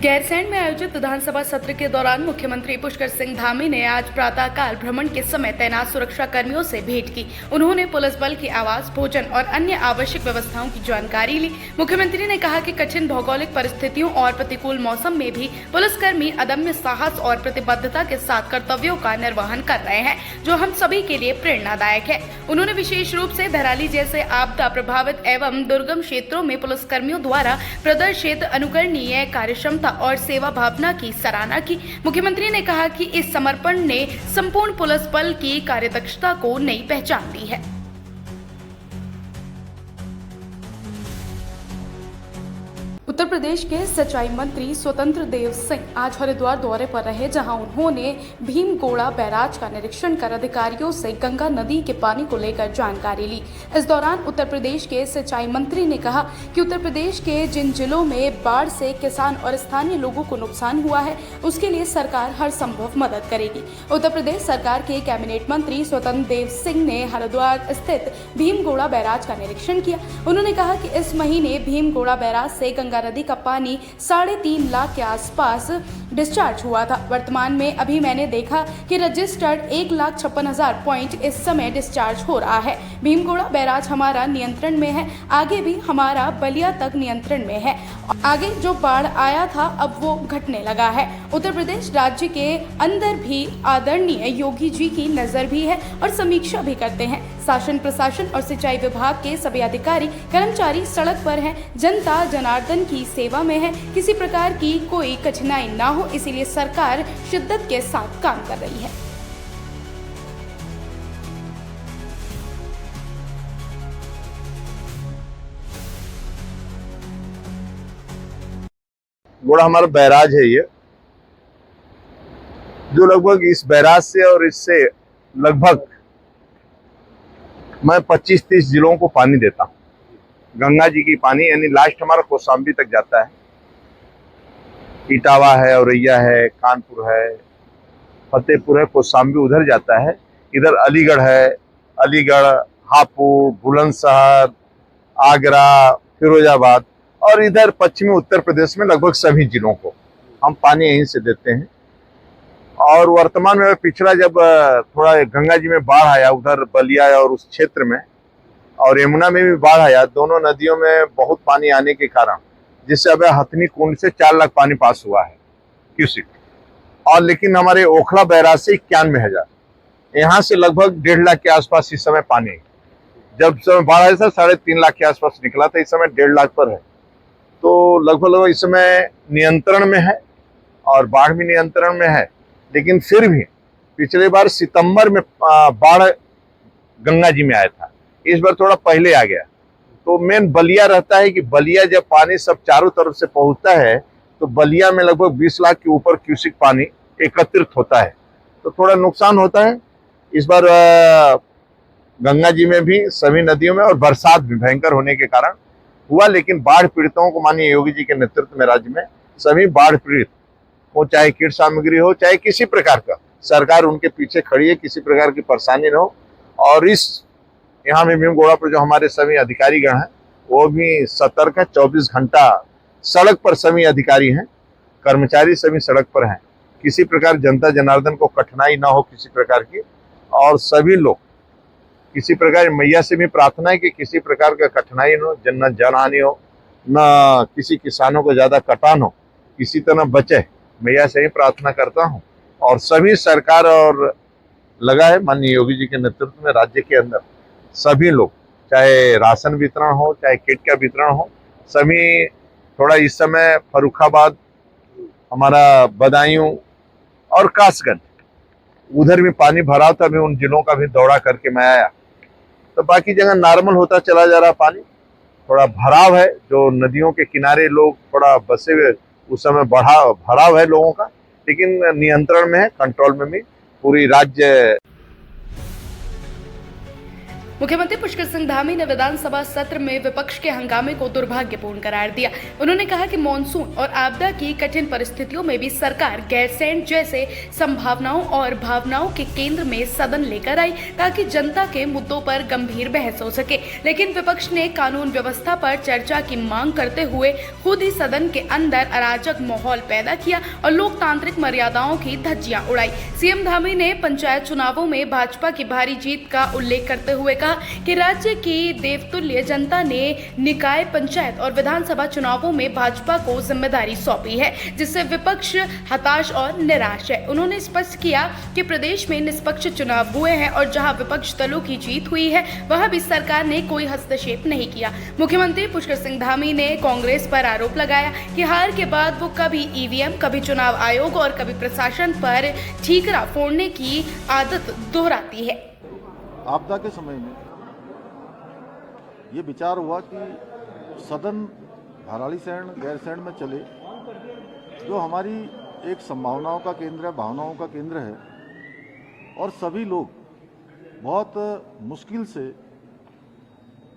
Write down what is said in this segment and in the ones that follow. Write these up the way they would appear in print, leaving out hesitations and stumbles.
गैरसैंण में आयोजित विधानसभा सत्र के दौरान मुख्यमंत्री पुष्कर सिंह धामी ने आज प्रातःकाल भ्रमण के समय तैनात सुरक्षा कर्मियों से भेंट की। उन्होंने पुलिस बल की आवास, भोजन और अन्य आवश्यक व्यवस्थाओं की जानकारी ली। मुख्यमंत्री ने कहा कि कठिन भौगोलिक परिस्थितियों और प्रतिकूल मौसम में भी पुलिसकर्मी अदम्य साहस और प्रतिबद्धता के साथ कर्तव्यों का निर्वहन कर रहे हैं, जो हम सभी के लिए प्रेरणादायक है। उन्होंने विशेष रूप से धराली जैसे आपदा प्रभावित एवं दुर्गम क्षेत्रों में पुलिसकर्मियों द्वारा प्रदर्शित अनुकरणीय कार्यक्षमता और सेवा भावना की सराहना की। मुख्यमंत्री ने कहा कि इस समर्पण ने संपूर्ण पुलिस बल की कार्यदक्षता को नई पहचान दी है। उत्तर प्रदेश के सिंचाई मंत्री स्वतंत्र देव सिंह आज हरिद्वार दौरे पर रहे, जहां उन्होंने भीमगोड़ा बैराज का निरीक्षण कर अधिकारियों से गंगा नदी के पानी को लेकर जानकारी ली। इस दौरान उत्तर प्रदेश के सिंचाई मंत्री ने कहा कि उत्तर प्रदेश के जिन जिलों में बाढ़ से किसान और स्थानीय लोगों को नुकसान हुआ है, उसके लिए सरकार हर संभव मदद करेगी। उत्तर प्रदेश सरकार के कैबिनेट मंत्री स्वतंत्र देव सिंह ने हरिद्वार स्थित भीमगोड़ा बैराज का निरीक्षण किया। उन्होंने कहा कि इस महीने भीमगोड़ा बैराज से गंगा नदी का पानी 3.5 लाख के आसपास डिस्चार्ज हुआ था। वर्तमान में अभी मैंने देखा कि रजिस्टर्ड 1,56,000 पॉइंट इस समय डिस्चार्ज हो रहा है। भीमगोड़ा बैराज हमारा नियंत्रण में है, आगे भी हमारा बलिया तक नियंत्रण में है। आगे जो बाढ़ आया था अब वो घटने लगा है। उत्तर प्रदेश राज्य के अंदर भी आदरणीय योगी जी की नजर भी है और समीक्षा भी करते हैं। शासन, प्रशासन और सिंचाई विभाग के सभी अधिकारी कर्मचारी सड़क पर हैं, जनता जनार्दन की सेवा में है। किसी प्रकार की कोई कठिनाई ना हो, इसीलिए सरकार शिद्दत के साथ काम कर रही है। गोड़ा हमारा बैराज है, ये जो लगभग इस बैराज से और इससे लगभग मैं 25-30 जिलों को पानी देता हूँ। गंगा जी की पानी यानी लास्ट हमारा कौशाम्बी तक जाता है। इटावा है, औरैया है, कानपुर है, फतेहपुर है, कौशाम्बी उधर जाता है। इधर अलीगढ़ है, अलीगढ़, हापुड़, बुलंदशहर, आगरा, फिरोजाबाद और इधर पश्चिमी उत्तर प्रदेश में लगभग सभी जिलों को हम पानी यहीं से देते हैं। और वर्तमान में पिछला जब थोड़ा गंगा जी में बाढ़ आया उधर बलिया और उस क्षेत्र में, और यमुना में भी बाढ़ आया, दोनों नदियों में बहुत पानी आने के कारण जिससे अब हथनी कुंड से 4 लाख पानी पास हुआ है क्यूसिक। और लेकिन हमारे ओखला बैराज से 91,000, यहाँ से लगभग 1.5 लाख के आसपास इस समय पानी। जब समय बाढ़ आया था 3.5 लाख के आसपास निकला था, इस समय 1.5 लाख पर है। तो लगभग इस समय नियंत्रण में है और बाढ़ भी नियंत्रण में है। लेकिन फिर भी पिछले बार सितंबर में बाढ़ गंगा जी में आया था, इस बार थोड़ा पहले आ गया। तो मेन बलिया रहता है कि बलिया जब पानी सब चारों तरफ से पहुंचता है तो बलिया में लगभग 20 लाख के ऊपर क्यूसिक पानी एकत्रित होता है, तो थोड़ा नुकसान होता है। इस बार गंगा जी में भी सभी नदियों में और बरसात भी भयंकर होने के कारण हुआ। लेकिन बाढ़ पीड़ितों को माननीय योगी जी के नेतृत्व में राज्य में सभी बाढ़ पीड़ित हो, चाहे कीट सामग्री हो, चाहे किसी प्रकार का, सरकार उनके पीछे खड़ी है, किसी प्रकार की परेशानी न हो। और इस यहाँ में भीमगोड़ा पर जो हमारे सभी अधिकारीगण हैं वो भी सतर्क है, 24 घंटा सड़क पर सभी अधिकारी हैं, कर्मचारी सभी सड़क पर हैं। किसी प्रकार जनता जनार्दन को कठिनाई ना हो किसी प्रकार की, और सभी लोग किसी प्रकार मैया से भी प्रार्थना है कि किसी प्रकार का कठिनाई न हो, न जनहानि हो, न किसी किसानों को ज्यादा कटान हो, किसी तरह बचे, मैया से ही प्रार्थना करता हूँ। और सभी सरकार और लगा है माननीय योगी जी के नेतृत्व में राज्य के अंदर सभी लोग, चाहे राशन वितरण हो, चाहे किट का वितरण हो, सभी थोड़ा इस समय फर्रुखाबाद, हमारा बदायूं और कासगंज उधर भी पानी भरा था। मैं उन जिलों का भी दौरा करके मैं आया, तो बाकी जगह नॉर्मल होता चला जा रहा पानी। थोड़ा भराव है, जो नदियों के किनारे लोग थोड़ा बसे हुए, उस समय भराव है लोगों का, लेकिन नियंत्रण में है, कंट्रोल में भी पूरी राज्य। मुख्यमंत्री पुष्कर सिंह धामी ने विधानसभा सत्र में विपक्ष के हंगामे को दुर्भाग्यपूर्ण करार दिया। उन्होंने कहा कि मानसून और आपदा की कठिन परिस्थितियों में भी सरकार गैरसैंण जैसे संभावनाओं और भावनाओं के केंद्र में सदन लेकर आई ताकि जनता के मुद्दों पर गंभीर बहस हो सके, लेकिन विपक्ष ने कानून व्यवस्था पर चर्चा की मांग करते हुए खुद ही सदन के अंदर अराजक माहौल पैदा किया और लोकतांत्रिक मर्यादाओं की धज्जियां उड़ाई। सीएम धामी ने पंचायत चुनावों में भाजपा की भारी जीत का उल्लेख करते हुए कहा कि राज्य की देवतुल्य जनता ने निकाय, पंचायत और विधानसभा चुनावों में भाजपा को जिम्मेदारी सौंपी है, जिससे विपक्ष हताश और निराश है। उन्होंने स्पष्ट किया कि प्रदेश में निष्पक्ष चुनाव हुए हैं और जहां विपक्ष दलों की जीत हुई है वहां भी सरकार ने कोई हस्तक्षेप नहीं किया। मुख्यमंत्री पुष्कर सिंह धामी ने कांग्रेस पर आरोप लगाया कि हार के बाद वो कभी ईवीएम, कभी चुनाव आयोग और कभी प्रशासन पर ठीकरा फोड़ने की आदत दोहराती है। आपदा के समय में ये विचार हुआ कि सदन भराड़ीसैंण गैरसैंण में चले, जो हमारी एक संभावनाओं का केंद्र है, भावनाओं का केंद्र है, और सभी लोग बहुत मुश्किल से,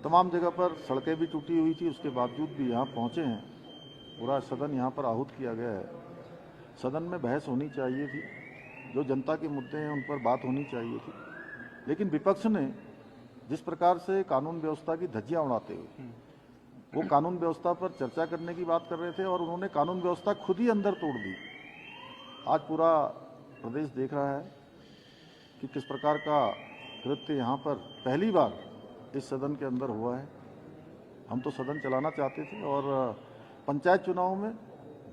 तमाम जगह पर सड़कें भी टूटी हुई थी, उसके बावजूद भी यहाँ पहुँचे हैं। पूरा सदन यहाँ पर आहूत किया गया है। सदन में बहस होनी चाहिए थी, जो जनता के मुद्दे हैं उन पर बात होनी चाहिए थी, लेकिन विपक्ष ने जिस प्रकार से कानून व्यवस्था की धज्जियां उड़ाते हुए वो कानून व्यवस्था पर चर्चा करने की बात कर रहे थे और उन्होंने कानून व्यवस्था खुद ही अंदर तोड़ दी। आज पूरा प्रदेश देख रहा है कि किस प्रकार का कृत्य यहाँ पर पहली बार इस सदन के अंदर हुआ है। हम तो सदन चलाना चाहते थे और पंचायत चुनाव में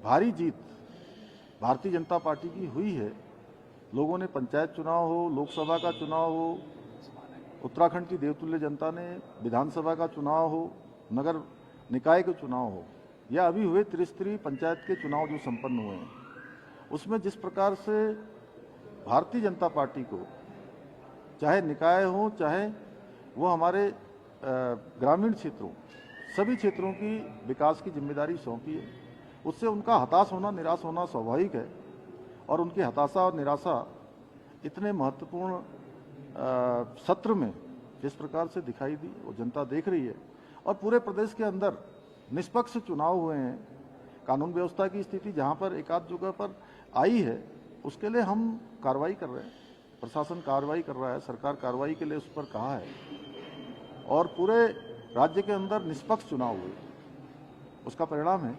भारी जीत भारतीय जनता पार्टी की हुई है। लोगों ने पंचायत चुनाव हो, लोकसभा का चुनाव हो, उत्तराखंड की देवतुल्य जनता ने विधानसभा का चुनाव हो, नगर निकाय के चुनाव हो, या अभी हुए त्रिस्तरीय पंचायत के चुनाव जो संपन्न हुए हैं, उसमें जिस प्रकार से भारतीय जनता पार्टी को चाहे निकाय हो, चाहे वो हमारे ग्रामीण क्षेत्रों, सभी क्षेत्रों की विकास की जिम्मेदारी सौंपी है, उससे उनका हताश होना, निराश होना स्वाभाविक है। और उनकी हताशा और निराशा इतने महत्वपूर्ण सत्र में जिस प्रकार से दिखाई दी, वो जनता देख रही है। और पूरे प्रदेश के अंदर निष्पक्ष चुनाव हुए हैं। कानून व्यवस्था की स्थिति जहां पर एक आध जगह पर आई है, उसके लिए हम कार्रवाई कर रहे हैं, प्रशासन कार्रवाई कर रहा है, सरकार कार्रवाई के लिए उस पर कहा है, और पूरे राज्य के अंदर निष्पक्ष चुनाव हुए। उसका परिणाम है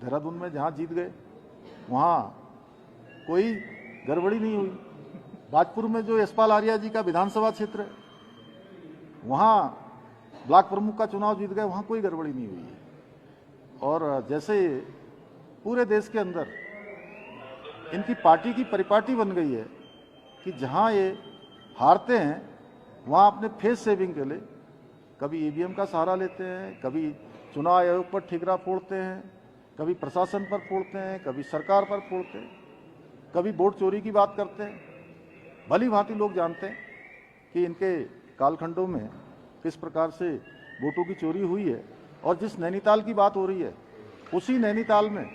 देहरादून में जहां जीत गए वहां कोई गड़बड़ी नहीं हुई। बाजपुर में जो यशपाल आर्या जी का विधानसभा क्षेत्र है, वहां ब्लॉक प्रमुख का चुनाव जीत गए, वहां कोई गड़बड़ी नहीं हुई है। और जैसे पूरे देश के अंदर इनकी पार्टी की परिपाटी बन गई है कि जहां ये हारते हैं वहां अपने फेस सेविंग के लिए कभी ईवीएम का सहारा लेते हैं, कभी चुनाव आयोग पर ठीकरा फोड़ते हैं, कभी प्रशासन पर फोड़ते हैं, कभी सरकार पर फोड़ते हैं, कभी वोट चोरी की बात करते हैं। भली भांति लोग जानते हैं कि इनके कालखंडों में किस प्रकार से वोटों की चोरी हुई है। और जिस नैनीताल की बात हो रही है, उसी नैनीताल में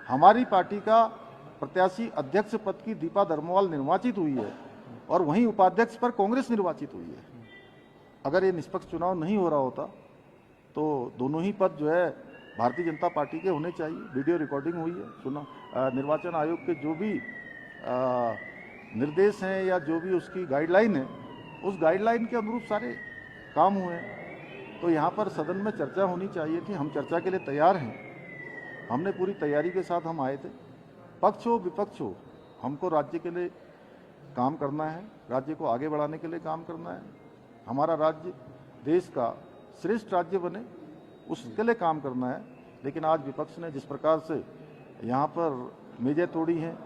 हमारी पार्टी का प्रत्याशी अध्यक्ष पद की दीपा धर्मवाल निर्वाचित हुई है और वहीं उपाध्यक्ष पर कांग्रेस निर्वाचित हुई है। अगर ये निष्पक्ष चुनाव नहीं हो रहा होता तो दोनों ही पद जो है भारतीय जनता पार्टी के होने चाहिए। वीडियो रिकॉर्डिंग हुई है, निर्वाचन आयोग के जो भी निर्देश हैं या जो भी उसकी गाइडलाइन है, उस गाइडलाइन के अनुरूप सारे काम हुए हैं। तो यहाँ पर सदन में चर्चा होनी चाहिए थी। हम चर्चा के लिए तैयार हैं, हमने पूरी तैयारी के साथ हम आए थे। पक्ष हो विपक्ष हो, हमको राज्य के लिए काम करना है, राज्य को आगे बढ़ाने के लिए काम करना है। हमारा राज्य देश का श्रेष्ठ राज्य बने, उसके लिए काम करना है। लेकिन आज विपक्ष ने जिस प्रकार से यहाँ पर मेजें तोड़ी हैं,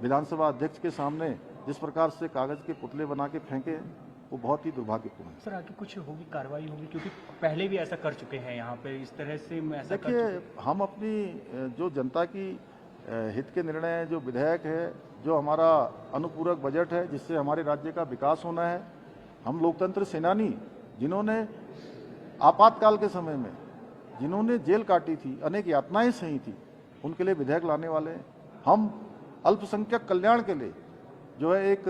विधानसभा अध्यक्ष के सामने जिस प्रकार से कागज के पुतले बना के फेंके हैं, वो बहुत ही दुर्भाग्यपूर्ण है। सर, आगे कुछ होगी, कार्रवाई होगी? क्योंकि पहले भी ऐसा कर चुके हैं यहाँ पे, इस तरह से ऐसा देखिए, हम अपनी जो जनता की हित के निर्णय, जो विधेयक है, जो हमारा अनुपूरक बजट है, जिससे हमारे राज्य का विकास होना है, हम लोकतंत्र सेनानी जिन्होंने आपातकाल के समय में जिन्होंने जेल काटी थी, अनेक यातनाएं सही थी, उनके लिए विधेयक लाने वाले हैं। हम अल्पसंख्यक कल्याण के लिए जो है एक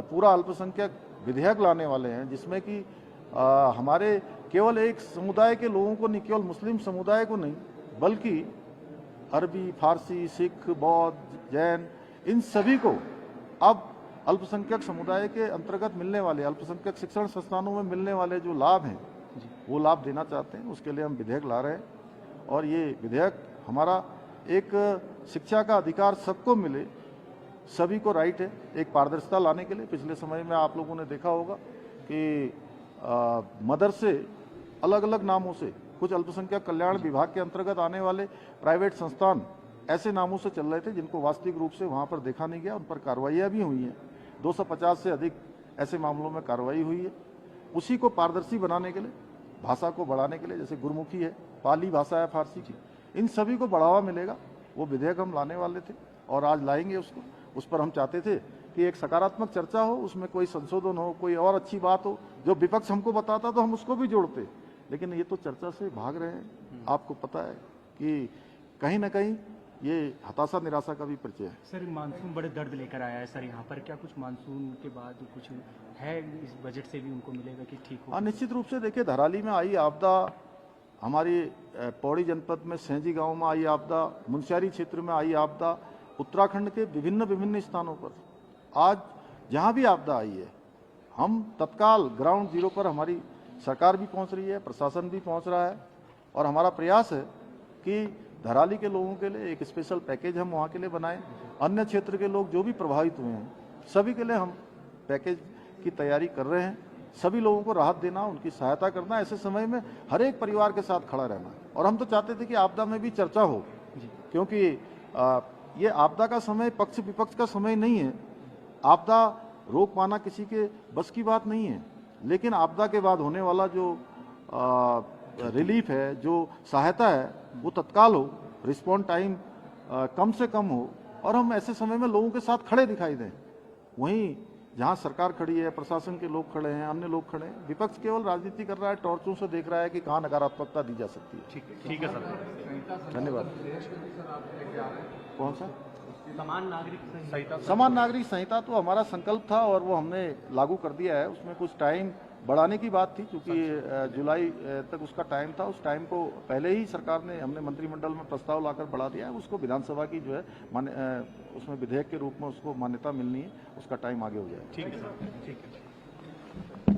पूरा अल्पसंख्यक विधेयक लाने वाले हैं, जिसमें कि हमारे केवल एक समुदाय के लोगों को नहीं, केवल मुस्लिम समुदाय को नहीं, बल्कि अरबी, फारसी, सिख, बौद्ध, जैन, इन सभी को अब अल्पसंख्यक समुदाय के अंतर्गत मिलने वाले, अल्पसंख्यक शिक्षण संस्थानों में मिलने वाले जो लाभ हैं वो लाभ देना चाहते हैं। उसके लिए हम विधेयक ला रहे हैं और ये विधेयक हमारा एक शिक्षा का अधिकार सबको मिले, सभी को राइट है, एक पारदर्शिता लाने के लिए। पिछले समय में आप लोगों ने देखा होगा कि मदरसे अलग अलग नामों से, कुछ अल्पसंख्यक कल्याण विभाग के अंतर्गत आने वाले प्राइवेट संस्थान ऐसे नामों से चल रहे थे जिनको वास्तविक रूप से वहां पर देखा नहीं गया, उन पर कार्रवाइयां भी हुई हैं। 250 से अधिक ऐसे मामलों में कार्रवाई हुई है। उसी को पारदर्शी बनाने के लिए, भाषा को बढ़ाने के लिए, जैसे गुरमुखी है, पाली भाषा है फारसी की, इन सभी को बढ़ावा मिलेगा। वो विधेयक हम लाने वाले थे और आज लाएंगे उसको। उस पर हम चाहते थे कि एक सकारात्मक चर्चा हो, उसमें कोई संशोधन हो, कोई और अच्छी बात हो। जो विपक्ष हमको बताता तो हम उसको भी जोड़ते, लेकिन ये तो चर्चा से भाग रहे हैं। आपको पता है कि कहीं ना कहीं ये हताशा निराशा का भी परिचय है। सर, मानसून बड़े दर्द लेकर आया है सर यहाँ पर, क्या कुछ मानसून के बाद कुछ है इस बजट से भी उनको मिलेगा कि ठीक हो? हाँ, निश्चित रूप से देखिए, धराली में आई आपदा, हमारी पौड़ी जनपद में सेंजी गांव में आई आपदा, मुनस्यारी क्षेत्र में आई आपदा, उत्तराखंड के विभिन्न स्थानों पर आज जहां भी आपदा आई है, हम तत्काल ग्राउंड जीरो पर हमारी सरकार भी पहुंच रही है, प्रशासन भी पहुंच रहा है और हमारा प्रयास है कि धराली के लोगों के लिए एक स्पेशल पैकेज हम वहाँ के लिए बनाएं। अन्य क्षेत्र के लोग जो भी प्रभावित हुए हैं, सभी के लिए हम पैकेज की तैयारी कर रहे हैं। सभी लोगों को राहत देना, उनकी सहायता करना, ऐसे समय में हर एक परिवार के साथ खड़ा रहना। और हम तो चाहते थे कि आपदा में भी चर्चा हो, क्योंकि ये आपदा का समय पक्ष विपक्ष का समय नहीं है। आपदा रोक पाना किसी के बस की बात नहीं है, लेकिन आपदा के बाद होने वाला जो रिलीफ है, जो सहायता है, वो तत्काल हो, रिस्पॉन्ड टाइम कम से कम हो और हम ऐसे समय में लोगों के साथ खड़े दिखाई दें। वहीं जहां सरकार खड़ी है, प्रशासन के लोग खड़े हैं, अन्य लोग खड़े हैं, विपक्ष केवल राजनीति कर रहा है, टॉर्चों से देख रहा है कि कहां नकारात्मकता दी जा सकती है। ठीक है सर, धन्यवाद। कौन सा? समान नागरिक संहिता। समान नागरिक संहिता तो हमारा संकल्प था और वो हमने लागू कर दिया है। उसमें कुछ टाइम बढ़ाने की बात थी, क्योंकि जुलाई तक उसका टाइम था। उस टाइम को पहले ही सरकार ने, हमने मंत्रिमंडल में प्रस्ताव लाकर बढ़ा दिया है। उसको विधानसभा की जो है उसमें विधेयक के रूप में उसको मान्यता मिलनी है, उसका टाइम आगे हो जाएगा। ठीक है सर, ठीक है।